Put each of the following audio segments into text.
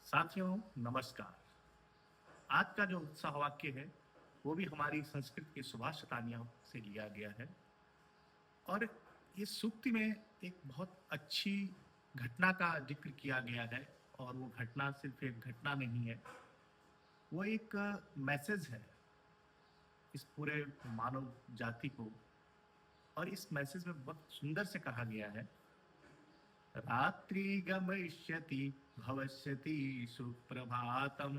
साथियों नमस्कार। आज का जो उत्साह वाक्य है वो भी हमारी संस्कृत की सुभाष शतानियों से लिया गया है। और इस सूक्ति में एक बहुत अच्छी घटना का जिक्र किया गया है। और वो घटना सिर्फ एक घटना नहीं है, वो एक मैसेज है इस पूरे मानव जाति को। और इस मैसेज में बहुत सुंदर से कहा गया है, रात्रि गमिष्यति भविष्यति सुप्रभातम,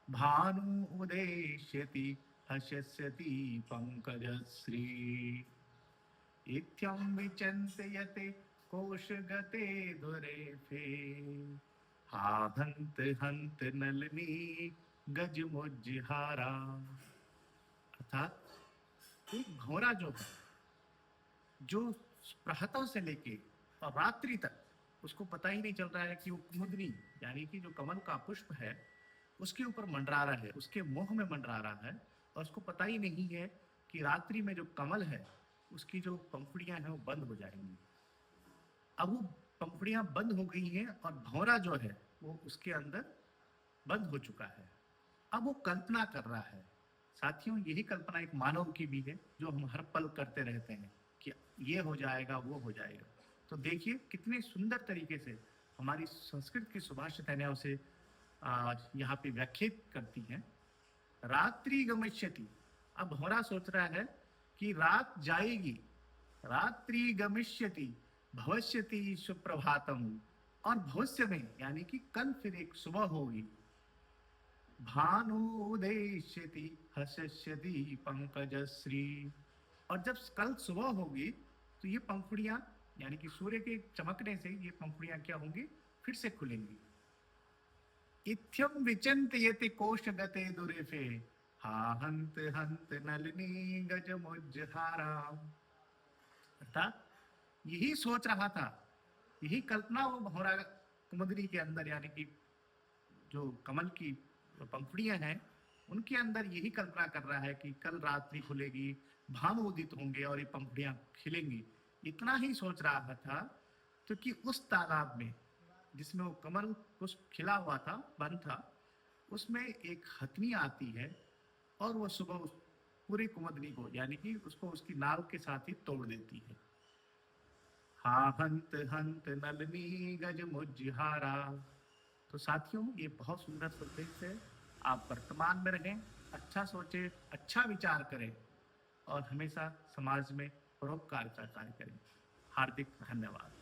भानु उदेष्यति हस्यति पंकजश्री, इत्यं विचिन्तयते कोशगते दुरेफे, हा हन्त हन्त नलिनी गजमुज्जिहारा। अर्थात एक घोड़ा जो है, जो प्रातः से लेके और रात्रि तक उसको पता ही नहीं चल रहा है कि वो कुमुदनी यानी कि जो कमल का पुष्प है उसके ऊपर मंडरा रहा है, उसके मुंह में मंडरा रहा है। और उसको पता ही नहीं है कि रात्रि में जो कमल है उसकी जो पंखुड़ियां हैं वो बंद हो जाएंगी। अब वो पंखुड़ियां बंद हो गई हैं और भौरा जो है वो उसके अंदर बंद हो चुका है। अब वो कल्पना कर रहा है। साथियों, यही कल्पना एक मानव की भी है जो हम हर पल करते रहते हैं कि ये हो जाएगा, वो हो जाएगा। तो देखिए कितने सुंदर तरीके से हमारी संस्कृत की सुभाष शतानियां उसे यहाँ पे व्याख्यात करती हैं। रात्रि गमिष्यति, अब भौरा सोच रहा है कि रात जाएगी, रात्रि गमिष्यति भविष्यति सुप्रभातम, और भविष्य में यानी कि कल फिर एक सुबह होगी, भानुदेष्यति हस्यति पंकजश्री, और जब कल सुबह होगी तो ये पंखुड़ियां यानी कि सूर्य के चमकने से ये पंखुड़ियां क्या होंगी, फिर से खुलेंगी। इत्यं विचिन्तयति कोशगते दुरेफे, हा हन्त हन्त नलिनी गजमुज्जहारा। अर्थात यही सोच रहा था, यही कल्पना वो भौरा कुमुदनी के अंदर यानी कि जो कमल की पंखुड़ियां हैं उनके अंदर यही कल्पना कर रहा है कि कल रात्रि खुलेगी, भानु उदित होंगे और ये पंखुड़ियां खिलेंगी। इतना ही सोच रहा था तो कि उस तालाब में जिसमें वो कमल पुष्प खिला हुआ था, बंद था, उसमें एक हथनी आती है और वो सुबह उस पूरी कुमुदनी को यानी कि उसको उसकी नाव के साथ ही तोड़ देती है। हा हंत हंत नलिनी गज मुज्जिहारा। तो साथियों, ये बहुत सुंदर संदेश है। आप वर्तमान में रहें, अच्छा सोचें, अच्छा विचार करें और हमेशा समाज में परोपकार का कार्य करें। हार्दिक धन्यवाद।